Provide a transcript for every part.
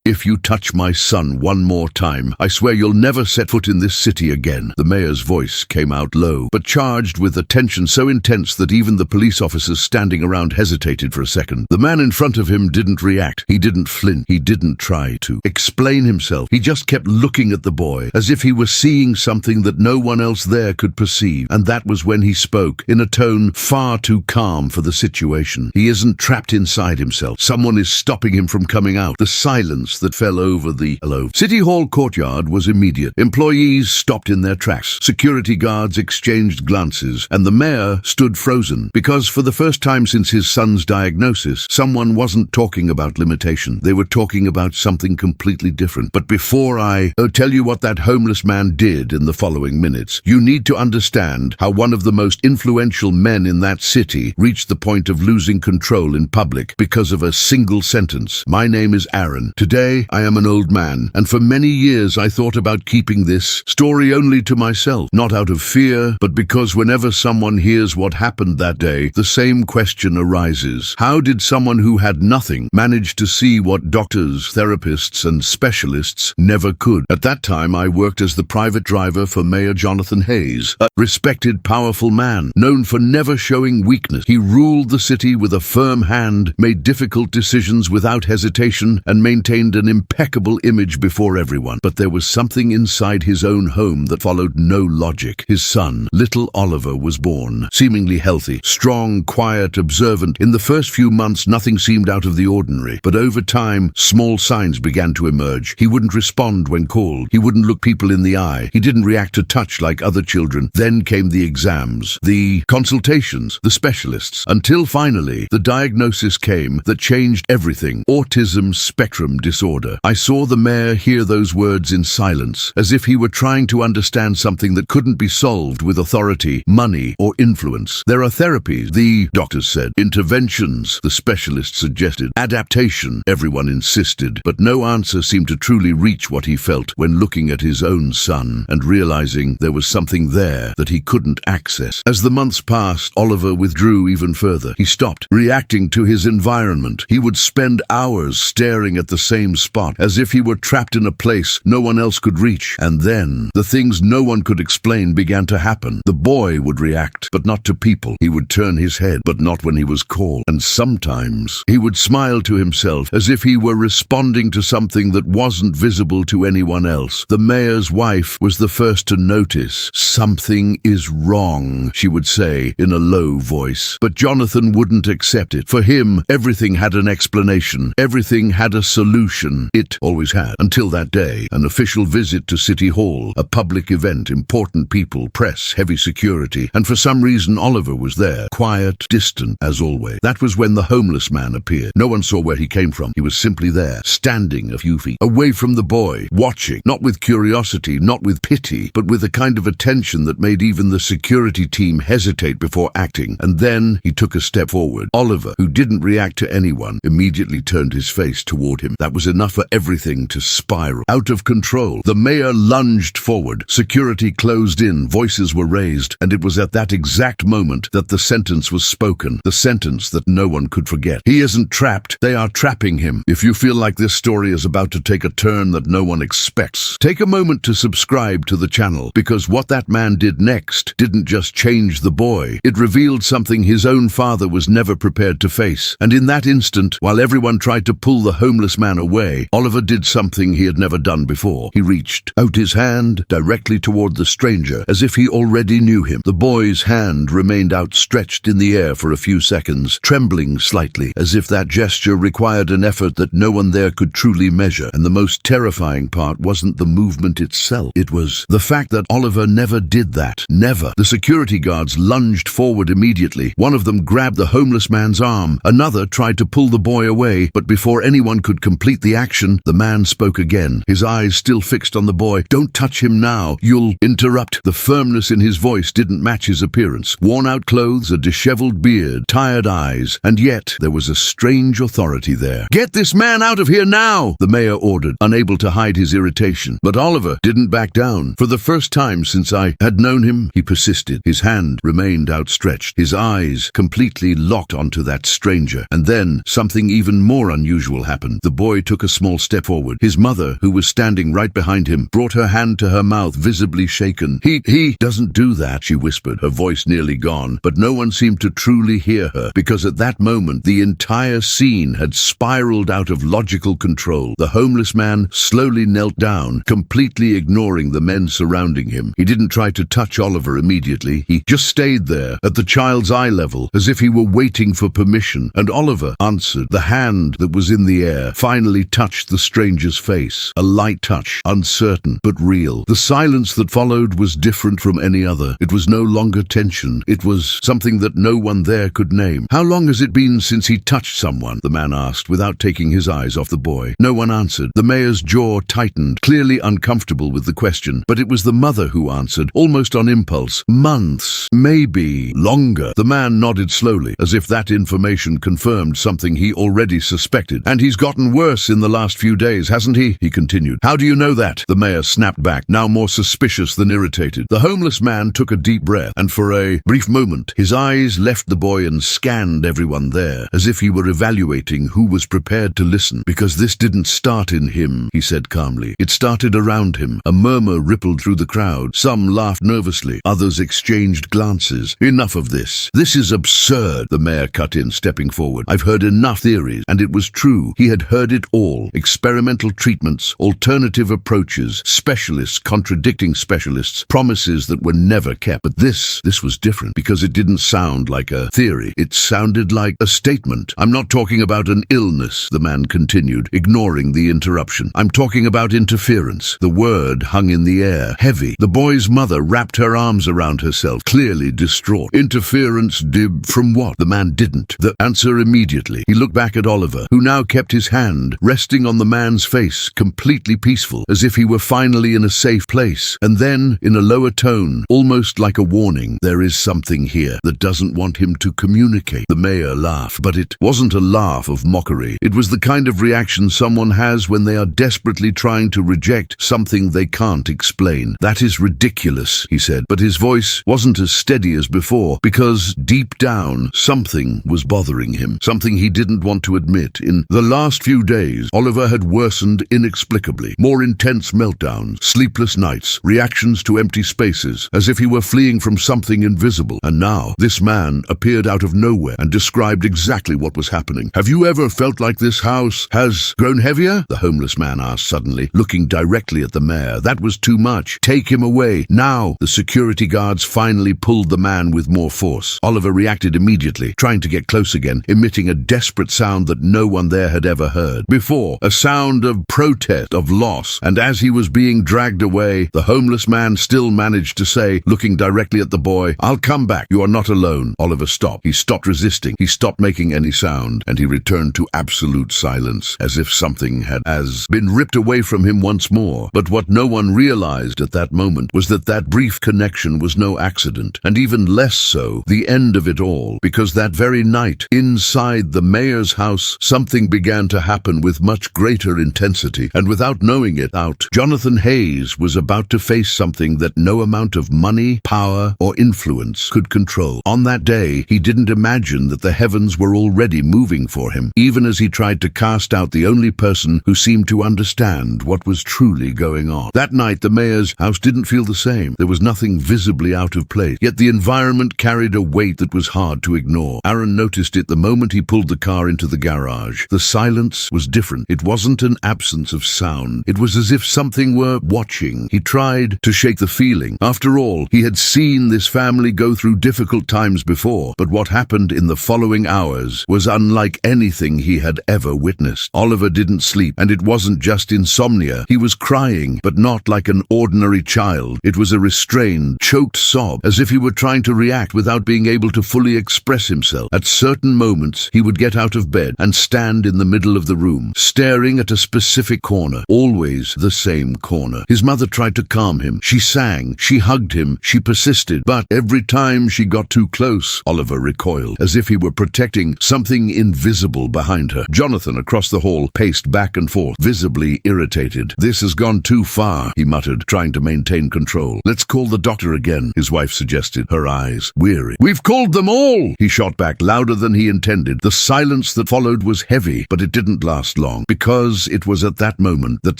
"If you touch my son one more time, I swear you'll never set foot in this city again." The mayor's voice came out low, but charged with a tension so intense that even the police officers standing around hesitated for a second. The man in front of him didn't react. He didn't flinch. He didn't try to explain himself. He just kept looking at the boy, as if he were seeing something that no one else there could perceive. And that was when he spoke, in a tone far too calm for the situation. "He isn't trapped inside himself. Someone is stopping him from coming out." The silence that fell over the City Hall courtyard was immediate. Employees stopped in their tracks. Security guards exchanged glances, and the mayor stood frozen, because for the first time since his son's diagnosis, someone wasn't talking about limitation. They were talking about something completely different. "But before I tell you what that homeless man did in the following minutes, you need to understand how one of the most influential men in that city reached the point of losing control in public because of a single sentence. My name is Aaron. Today, I am an old man, and for many years I thought about keeping this story only to myself, not out of fear, but because whenever someone hears what happened that day, the same question arises. How did someone who had nothing manage to see what doctors, therapists, and specialists never could? At that time, I worked as the private driver for Mayor Jonathan Hayes, a respected, powerful man, known for never showing weakness. He ruled the city with a firm hand, made difficult decisions without hesitation, and maintained an impeccable image before everyone. But there was something inside his own home that followed no logic. His son, little Oliver, was born, seemingly healthy, strong, quiet, observant. In the first few months, nothing seemed out of the ordinary. But over time, small signs began to emerge. He wouldn't respond when called. He wouldn't look people in the eye. He didn't react to touch like other children. Then came the exams, the consultations, the specialists, until finally, the diagnosis came that changed everything: autism spectrum disorder. I saw the mayor hear those words in silence, as if he were trying to understand something that couldn't be solved with authority, money, or influence. "There are therapies," the doctors said. "Interventions," the specialists suggested. "Adaptation," everyone insisted. But no answer seemed to truly reach what he felt when looking at his own son and realizing there was something there that he couldn't access. As the months passed, Oliver withdrew even further. He stopped reacting to his environment. He would spend hours staring at the same spot, as if he were trapped in a place no one else could reach. And then, the things no one could explain began to happen. The boy would react, but not to people. He would turn his head, but not when he was called. And sometimes, he would smile to himself, as if he were responding to something that wasn't visible to anyone else. The mayor's wife was the first to notice. "Something is wrong," she would say in a low voice. But Jonathan wouldn't accept it. For him, everything had an explanation. Everything had a solution. It always had. Until that day, an official visit to City Hall, a public event, important people, press, heavy security, and for some reason Oliver was there, quiet, distant, as always. That was when the homeless man appeared. No one saw where he came from. He was simply there, standing a few feet away from the boy, watching, not with curiosity, not with pity, but with a kind of attention that made even the security team hesitate before acting. And then he took a step forward. Oliver, who didn't react to anyone, immediately turned his face toward him. That was enough for everything to spiral out of control. The mayor lunged forward. Security closed in. Voices were raised. And it was at that exact moment that the sentence was spoken. The sentence that no one could forget. "He isn't trapped. They are trapping him." If you feel like this story is about to take a turn that no one expects, take a moment to subscribe to the channel, because what that man did next didn't just change the boy. It revealed something his own father was never prepared to face. And in that instant, while everyone tried to pull the homeless man away, Oliver did something he had never done before. He reached out his hand directly toward the stranger, as if he already knew him. The boy's hand remained outstretched in the air for a few seconds, trembling slightly, as if that gesture required an effort that no one there could truly measure. And the most terrifying part wasn't the movement itself. It was the fact that Oliver never did that. Never. The security guards lunged forward immediately. One of them grabbed the homeless man's arm. Another tried to pull the boy away, but before anyone could complete the action, the man spoke again, his eyes still fixed on the boy. "Don't touch him now. You'll interrupt." The firmness in his voice didn't match his appearance. Worn-out clothes, a disheveled beard, tired eyes, and yet there was a strange authority there. "Get this man out of here now!" the mayor ordered, unable to hide his irritation. But Oliver didn't back down. "For the first time since I had known him," he persisted. His hand remained outstretched, his eyes completely locked onto that stranger. And then something even more unusual happened. The boy took took a small step forward. His mother, who was standing right behind him, brought her hand to her mouth, visibly shaken. He doesn't do that, she whispered, her voice nearly gone, but no one seemed to truly hear her, because at that moment the entire scene had spiraled out of logical control. The homeless man slowly knelt down, completely ignoring the men surrounding him. He didn't try to touch Oliver immediately. He just stayed there, at the child's eye level, as if he were waiting for permission, and Oliver answered. The hand that was in the air finally touched the stranger's face. A light touch, uncertain but real. The silence that followed was different from any other. It was no longer tension. It was something that no one there could name. "How long has it been since he touched someone?" the man asked, without taking his eyes off the boy. No one answered. The mayor's jaw tightened, clearly uncomfortable with the question, but it was the mother who answered, almost on impulse. "Months, maybe longer." The man nodded slowly, as if that information confirmed something he already suspected. "And he's gotten worse in the last few days, hasn't he?" he continued. "How do you know that?" The mayor snapped back, now more suspicious than irritated. The homeless man took a deep breath, and for a brief moment, his eyes left the boy and scanned everyone there, as if he were evaluating who was prepared to listen. "Because this didn't start in him," he said calmly. "It started around him." A murmur rippled through the crowd. Some laughed nervously, others exchanged glances. "Enough of this. This is absurd," the mayor cut in, stepping forward. "I've heard enough theories." And it was true. He had heard it all. Experimental treatments, alternative approaches, specialists contradicting specialists, promises that were never kept. But this was different, because it didn't sound like a theory. It sounded like a statement. "I'm not talking about an illness," the man continued, ignoring the interruption. "I'm talking about interference." The word hung in the air, heavy. The boy's mother wrapped her arms around herself, clearly distraught. "Interference, from what?" The man didn't. The answer immediately. He looked back at Oliver, who now kept his hand resting on the man's face, completely peaceful, as if he were finally in a safe place. And then, in a lower tone, almost like a warning, "There is something here that doesn't want him to communicate." The mayor laughed, but it wasn't a laugh of mockery. It was the kind of reaction someone has when they are desperately trying to reject something they can't explain. "That is ridiculous," he said, but his voice wasn't as steady as before, because deep down, something was bothering him, something he didn't want to admit. In the last few days, Oliver had worsened inexplicably. More intense meltdowns, sleepless nights, reactions to empty spaces, as if he were fleeing from something invisible. And now, this man appeared out of nowhere and described exactly what was happening. "Have you ever felt like this house has grown heavier?" the homeless man asked suddenly, looking directly at the mayor. "That was too much. Take him away, now." The security guards finally pulled the man with more force. Oliver reacted immediately, trying to get close again, emitting a desperate sound that no one there had ever heard before, a sound of protest, of loss. And as he was being dragged away, the homeless man still managed to say, looking directly at the boy, "I'll come back. You are not alone." Oliver stopped. He stopped resisting. He stopped making any sound, and he returned to absolute silence, as if something had been ripped away from him once more. But what no one realized at that moment was that that brief connection was no accident, and even less so the end of it all, because that very night, inside the mayor's house, something began to happen with much greater intensity, and without knowing it out, Jonathan Hayes was about to face something that no amount of money, power, or influence could control. On that day, he didn't imagine that the heavens were already moving for him, even as he tried to cast out the only person who seemed to understand what was truly going on. That night, the mayor's house didn't feel the same. There was nothing visibly out of place, yet the environment carried a weight that was hard to ignore. Aaron noticed it the moment he pulled the car into the garage. The silence was different. It wasn't an absence of sound. It was as if something were watching. He tried to shake the feeling. After all, he had seen this family go through difficult times before, but what happened in the following hours was unlike anything he had ever witnessed. Oliver didn't sleep, and it wasn't just insomnia. He was crying, but not like an ordinary child. It was a restrained, choked sob, as if he were trying to react without being able to fully express himself. At certain moments, he would get out of bed and stand in the middle of the room, staring at a specific corner, always the same corner. His mother tried to calm him. She sang, she hugged him, she persisted, but every time she got too close, Oliver recoiled, as if he were protecting something invisible behind her. Jonathan, across the hall, paced back and forth, visibly irritated. "This has gone too far," he muttered, trying to maintain control. "Let's call the doctor again," his wife suggested, her eyes weary. "We've called them all," he shot back, louder than he intended. The silence that followed was heavy, but it didn't last long. long, because it was at that moment that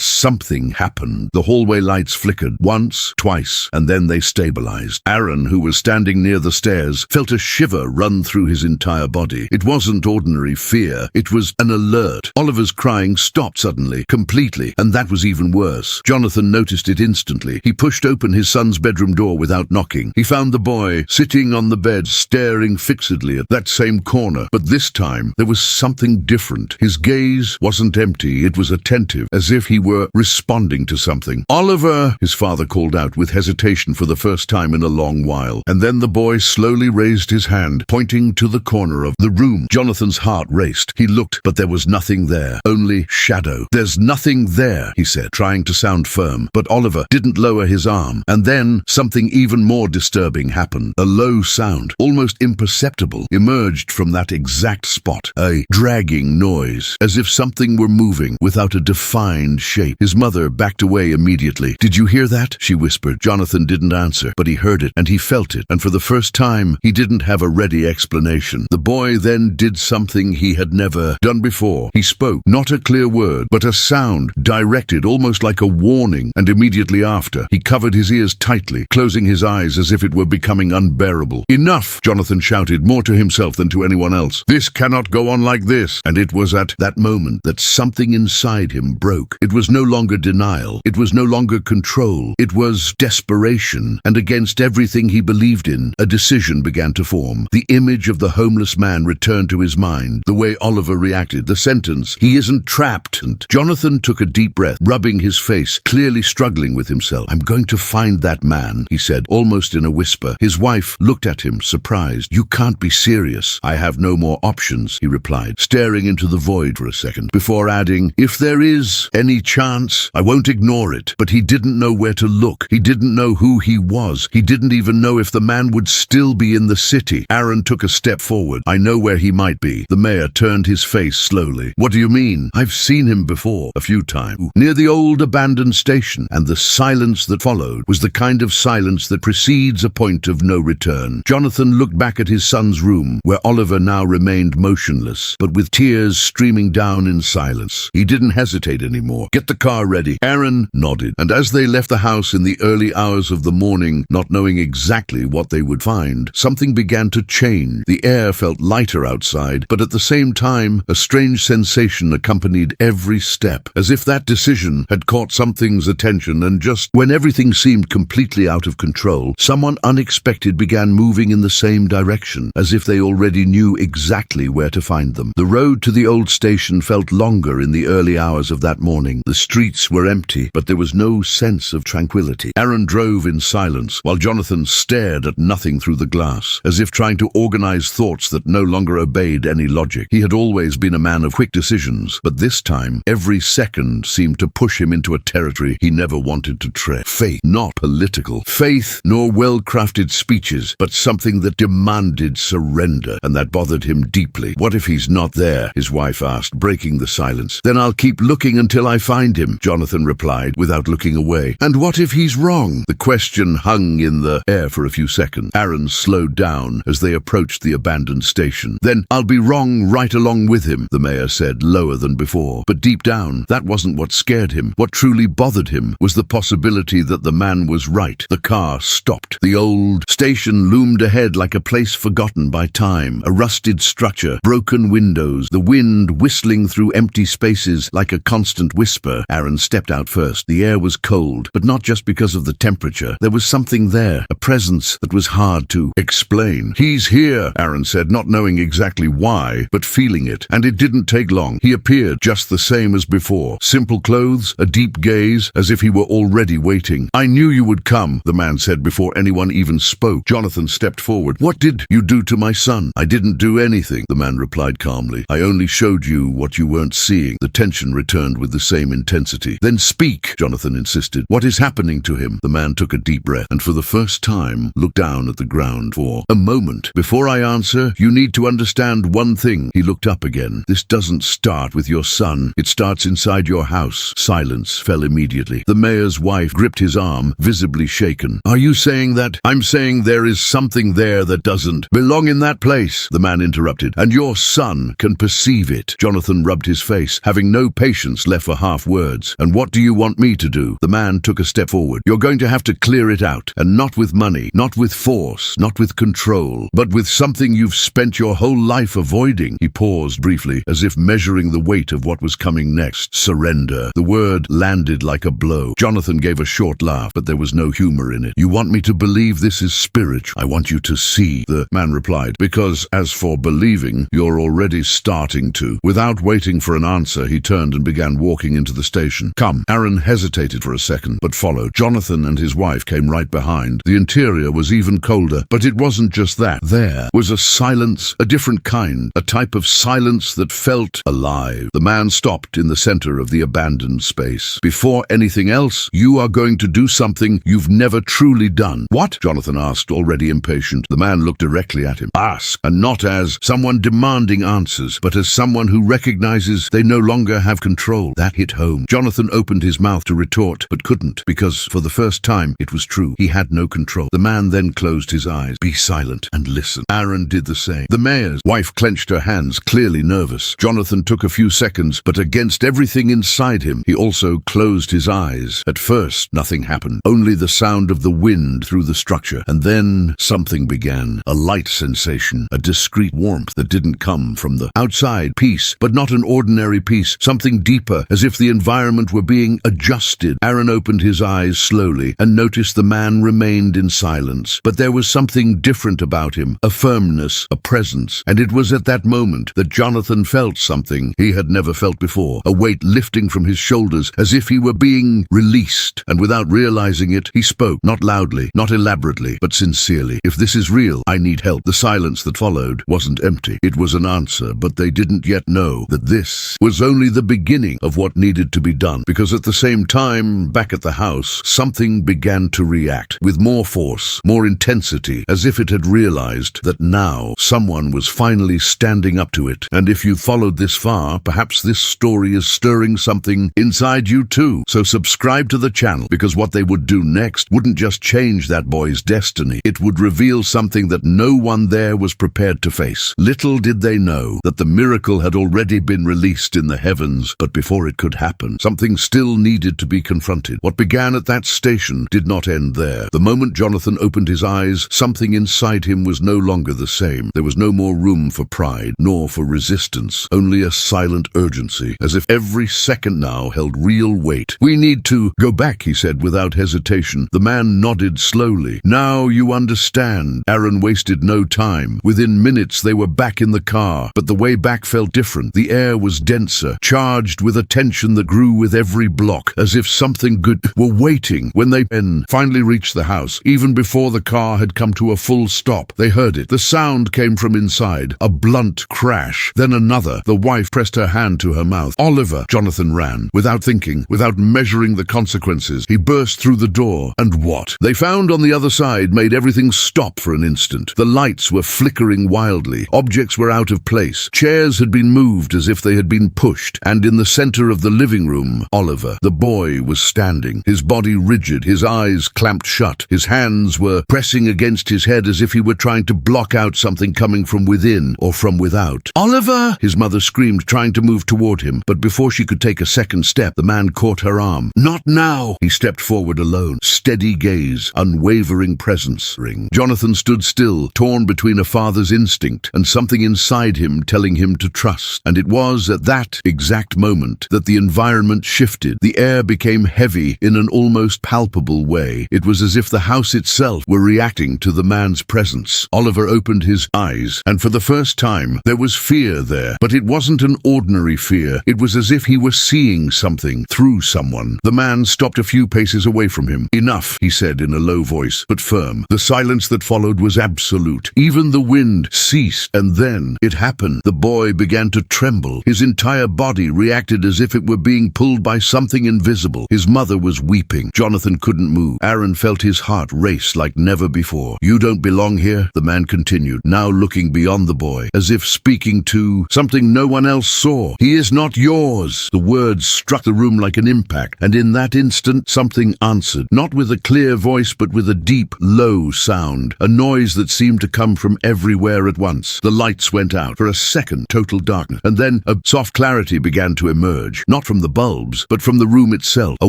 something happened. The hallway lights flickered once, twice, and then they stabilized. Aaron, who was standing near the stairs, felt a shiver run through his entire body. It wasn't ordinary fear, it was an alert. Oliver's crying stopped suddenly, completely, and that was even worse. Jonathan noticed it instantly. He pushed open his son's bedroom door without knocking. He found the boy sitting on the bed, staring fixedly at that same corner. But this time, there was something different. His gaze wasn't empty, it was attentive, as if he were responding to something. "Oliver!" his father called out with hesitation for the first time in a long while. And then the boy slowly raised his hand, pointing to the corner of the room. Jonathan's heart raced. He looked, but there was nothing there, only shadow. "There's nothing there," he said, trying to sound firm. But Oliver didn't lower his arm. And then something even more disturbing happened. A low sound, almost imperceptible, emerged from that exact spot. A dragging noise, as if something were moving without a defined shape. His mother backed away immediately. "Did you hear that?" she whispered. Jonathan didn't answer, but he heard it, and he felt it, and for the first time, he didn't have a ready explanation. The boy then did something he had never done before. He spoke, not a clear word, but a sound, directed almost like a warning, and immediately after, he covered his ears tightly, closing his eyes as if it were becoming unbearable. "Enough!" Jonathan shouted, more to himself than to anyone else. "This cannot go on like this!" And it was at that moment that something inside him broke. It was no longer denial. It was no longer control. It was desperation. And against everything he believed in, a decision began to form. The image of the homeless man returned to his mind. The way Oliver reacted, the sentence, "He isn't trapped." And Jonathan took a deep breath, rubbing his face, clearly struggling with himself. "I'm going to find that man," he said, almost in a whisper. His wife looked at him, surprised. "You can't be serious." "I have no more options," he replied, staring into the void for a second, before adding, "If there is any chance, I won't ignore it." But he didn't know where to look. He didn't know who he was. He didn't even know if the man would still be in the city. Aaron took a step forward. "I know where he might be." The mayor turned his face slowly. "What do you mean?" "I've seen him before, a few times, near the old abandoned station." And the silence that followed was the kind of silence that precedes a point of no return. Jonathan looked back at his son's room, where Oliver now remained motionless, but with tears streaming down in silence. He didn't hesitate anymore. "Get the car ready." Aaron nodded, and as they left the house in the early hours of the morning, not knowing exactly what they would find, something began to change. The air felt lighter outside, but at the same time, a strange sensation accompanied every step, as if that decision had caught something's attention, and just when everything seemed completely out of control, someone unexpected began moving in the same direction, as if they already knew exactly where to find them. The road to the old station felt longer in the early hours of that morning. The streets were empty, but there was no sense of tranquility. Aaron drove in silence, while Jonathan stared at nothing through the glass, as if trying to organize thoughts that no longer obeyed any logic. He had always been a man of quick decisions, but this time, every second seemed to push him into a territory he never wanted to tread. Faith, not political. Faith, nor well-crafted speeches, but something that demanded surrender, and that bothered him deeply. "What if he's not there?" his wife asked, breaking the silence. "Then I'll keep looking until I find him," Jonathan replied, without looking away. "And what if he's wrong?" The question hung in the air for a few seconds. Aaron slowed down as they approached the abandoned station. "Then I'll be wrong right along with him," the mayor said, lower than before. But deep down, that wasn't what scared him. What truly bothered him was the possibility that the man was right. The car stopped. The old station loomed ahead like a place forgotten by time, a rusted structure, broken windows, the wind whistling through empty spaces like a constant whisper. Aaron stepped out first. The air was cold, but not just because of the temperature. There was something there, a presence that was hard to explain. "He's here," Aaron said, not knowing exactly why, but feeling it. And it didn't take long. He appeared just the same as before. Simple clothes, a deep gaze, as if he were already waiting. "I knew you would come," the man said before anyone even spoke. Jonathan stepped forward. "What did you do to my son?" "I didn't do anything," the man replied calmly. "I only showed you what you weren't seeing." The tension returned with the same intensity. "Then speak," Jonathan insisted. "What is happening to him?" The man took a deep breath, and for the first time looked down at the ground for a moment. "Before I answer, you need to understand one thing." He looked up again. "This doesn't start with your son. It starts inside your house." Silence fell immediately. The mayor's wife gripped his arm, visibly shaken. "Are you saying that?" "I'm saying there is something there that doesn't belong in that place," the man interrupted, "and your son can perceive it." Jonathan rubbed his his face, having no patience left for half words. "And what do you want me to do?" The man took a step forward. "You're going to have to clear it out, and not with money, not with force, not with control, but with something you've spent your whole life avoiding." He paused briefly, as if measuring the weight of what was coming next. "Surrender." The word landed like a blow. Jonathan gave a short laugh, but there was no humor in it. "You want me to believe this is spiritual? I want you to see," the man replied, "because as for believing, you're already starting to." Without waiting for an answer, he turned and began walking into the station. "Come." Aaron hesitated for a second, but followed. Jonathan and his wife came right behind. The interior was even colder, but it wasn't just that. There was a silence, a different kind, a type of silence that felt alive. The man stopped in the center of the abandoned space. "Before anything else, you are going to do something you've never truly done." "What?" Jonathan asked, already impatient. The man looked directly at him. "Ask, and not as someone demanding answers, but as someone who recognizes they no longer have control." That hit home. Jonathan opened his mouth to retort, but couldn't, because for the first time it was true. He had no control. The man then closed his eyes. "Be silent and listen." Aaron did the same. The mayor's wife clenched her hands, clearly nervous. Jonathan took a few seconds, but against everything inside him, he also closed his eyes. At first, nothing happened. Only the sound of the wind through the structure. And then something began. A light sensation, a discreet warmth that didn't come from the outside. Peace, but not an ordinary peace. Something deeper, as if the environment were being adjusted. Aaron opened his eyes slowly and noticed the man remained in silence. But there was something different about him, a firmness, a presence. And it was at that moment that Jonathan felt something he had never felt before, a weight lifting from his shoulders as if he were being released. And without realizing it, he spoke, not loudly, not elaborately, but sincerely. "If this is real, I need help." The silence that followed wasn't empty. It was an answer, but they didn't yet know that this was only the beginning of what needed to be done. Because at the same time, back at the house, something began to react with more force, more intensity, as if it had realized that now someone was finally standing up to it. And if you followed this far, perhaps this story is stirring something inside you too. So subscribe to the channel, because what they would do next wouldn't just change that boy's destiny. It would reveal something that no one there was prepared to face. Little did they know that the miracle had already been released in the heavens, but before it could happen, something still needed to be confronted. What began at that station did not end there. The moment Jonathan opened his eyes, something inside him was no longer the same. There was no more room for pride, nor for resistance, only a silent urgency, as if every second now held real weight. "We need to go back," he said without hesitation. The man nodded slowly. "Now you understand." Aaron wasted no time. Within minutes they were back in the car, but the way back felt different. The air was denser, charged with a tension that grew with every block, as if something good were waiting. When they finally reached the house, even before the car had come to a full stop, they heard it. The sound came from inside, a blunt crash, then another. The wife pressed her hand to her mouth. "Oliver!" Jonathan ran. Without thinking, without measuring the consequences, he burst through the door. And what they found on the other side made everything stop for an instant. The lights were flickering wildly. Objects were out of place. Chairs had been moved as if they had been pushed. And in the center of the living room, Oliver, the boy, was standing, his body rigid, his eyes clamped shut. His hands were pressing against his head as if he were trying to block out something coming from within or from without. "Oliver!" his mother screamed, trying to move toward him. But before she could take a second step, the man caught her arm. "Not now!" He stepped forward alone, steady gaze, unwavering presence. Jonathan stood still, torn between a father's instinct and something inside him telling him to trust. And it was at that exact moment that the environment shifted. The air became heavy in an almost palpable way. It was as if the house itself were reacting to the man's presence. Oliver opened his eyes, and for the first time, there was fear there. But it wasn't an ordinary fear. It was as if he were seeing something through someone. The man stopped a few paces away from him. "Enough," he said in a low voice, but firm. The silence that followed was absolute. Even the wind ceased, and then it happened. The boy began to tremble. His entire body reacted as if it were being pulled by something invisible. His mother was weeping. Jonathan couldn't move. Aaron felt his heart race like never before. "You don't belong here," the man continued, now looking beyond the boy, as if speaking to something no one else saw. "He is not yours." The words struck the room like an impact, and in that instant something answered, not with a clear voice but with a deep, low sound, a noise that seemed to come from everywhere at once. The lights went out. For a second, total darkness, and then a soft clarity began to emerge, not from the bulbs, but from the room itself. A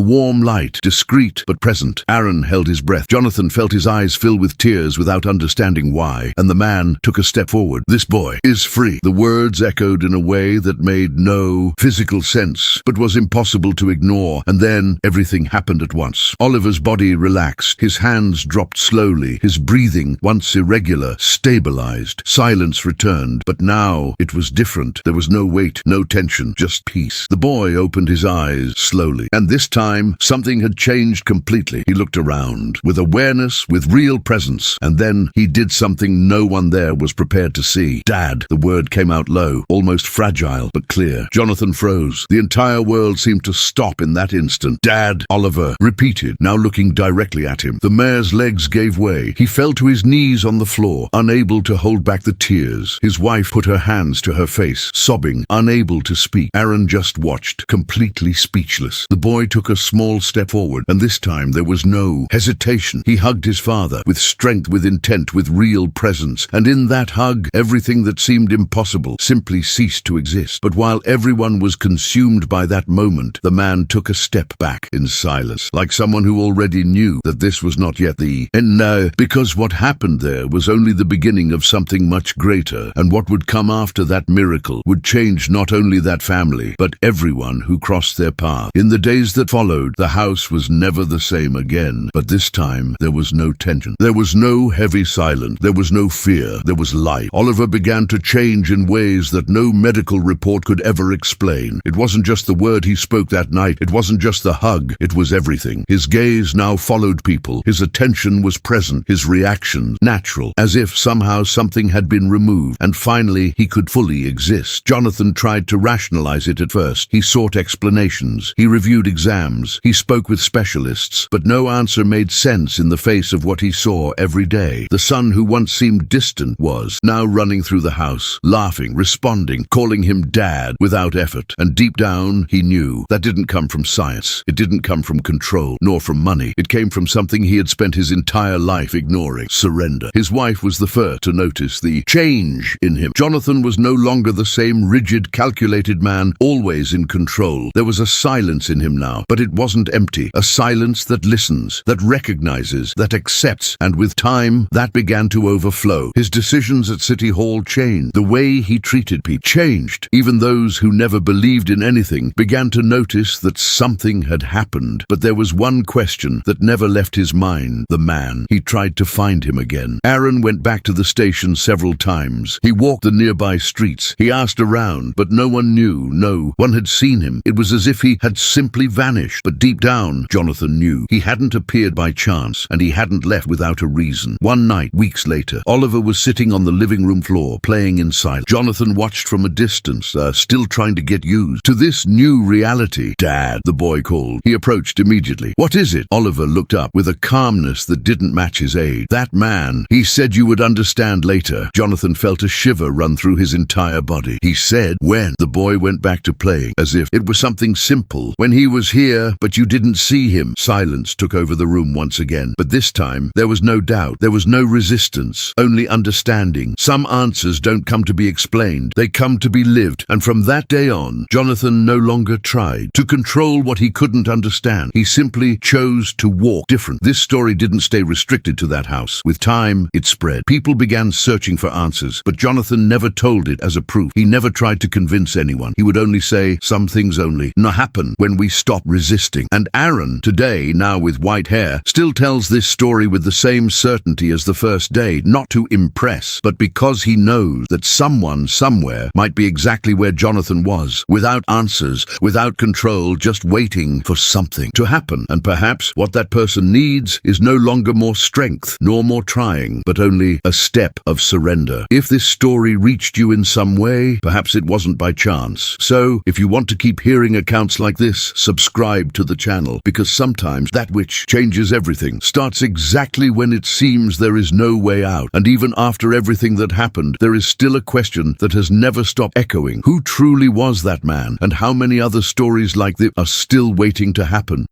warm light, discreet but present. Aaron held his breath. Jonathan felt his eyes fill with tears without understanding why, and the man took a step forward. "This boy is free." The words echoed in a way that made no physical sense, but was impossible to ignore, and then everything happened at once. Oliver's body relaxed. His hands dropped slowly. His breathing, once irregular, stabilized. Silence returned, but now it was different. There was no weight, no tension, just peace. The boy opened his eyes slowly, and this time something had changed completely. He looked around, with awareness, with real presence, and then he did something no one there was prepared to see. "Dad." The word came out low, almost fragile, but clear. Jonathan froze. The entire world seemed to stop in that instant. "Dad," Oliver repeated, now looking directly at him. The mayor's legs gave way. He fell to his knees on the floor, unable to hold back the tears. His wife put her hands to her face, sobbing, unable to speak. Aaron just watched, completely speechless. The boy took a small step forward, and this time there was no hesitation. He hugged his father, with strength, with intent, with real presence, and in that hug, everything that seemed impossible simply ceased to exist. But while everyone was consumed by that moment, the man took a step back in silence, like someone who already knew that this was not yet the end now, because what happened there was only the beginning of something much greater, and what would come after that miracle would change not only that family, but everyone who crossed their path. In the days that followed, the house was never the same again, but this time there was no tension. There was no heavy silence. There was no fear. There was life. Oliver began to change in ways that no medical report could ever explain. It wasn't just the word he spoke that night. It wasn't just the hug. It was everything. His gaze now followed people. His attention was present. His reactions natural, as if somehow something had been removed, and finally he could fully exist. Jonathan tried to rationalize it at first. He sought explanations. He reviewed exams. He spoke with specialists, but no answer made sense in the face of what he saw every day. The son who once seemed distant was now running through the house, laughing, responding, calling him Dad without effort. And deep down, he knew that didn't come from science. It didn't come from control, nor from money. It came from something he had spent his entire life ignoring: surrender. His wife was the first to notice the change in him. Jonathan was no longer the same rigid, calculated man, always in control. There was a silence in him now, but it wasn't empty. A silence that listens, that recognizes, that accepts, and with time, that began to overflow. His decisions at City Hall changed. The way he treated people changed. Even those who never believed in anything began to notice that something had happened. But there was one question that never left his mind: the man. He tried to find him again. Aaron went back to the station several times. He walked the nearby streets. He asked around, but no one knew. No one had seen him. It was as if he had simply vanished. But deep down, Jonathan knew. He hadn't appeared by chance, and he hadn't left without a reason. One night, weeks later, Oliver was sitting on the living room floor, playing in silence. Jonathan watched from a distance, still trying to get used to this new reality. "Dad," the boy called. He approached immediately. "What is it?" Oliver looked up with a calmness that didn't match his age. "That man, he said you would understand later." Jonathan felt a shiver run through his entire body. "He said when?" The boy went back to playing, as if it was something simple. "When he was here, but you didn't see him." Silence took over the room once again, but this time there was no doubt. There was no resistance, only understanding. Some answers don't come to be explained. They come to be lived, and from that day on, Jonathan no longer tried to control what he couldn't understand. He simply chose to walk different. This story didn't stay restricted to that house. With time, it spread. People began searching for answers, but Jonathan never told it as a proof. He never tried to convince anyone. He would only say, "Some things only happen when we stop resisting." And Aaron, today, now with white hair, still tells this story with the same certainty as the first day, not to impress, but because he knows that someone somewhere might be exactly where Jonathan was, without answers, without control, just waiting for something to happen. And perhaps what that person needs is no longer more strength, nor more trying, but only a step of surrender. If this story reached you in some way, perhaps it wasn't by chance. So, if you want to keep hearing accounts like this, subscribe to the channel, because sometimes that which changes everything starts exactly when it seems there is no way out. And even after everything that happened, there is still a question that has never stopped echoing. Who truly was that man? And how many other stories like this are still waiting to happen?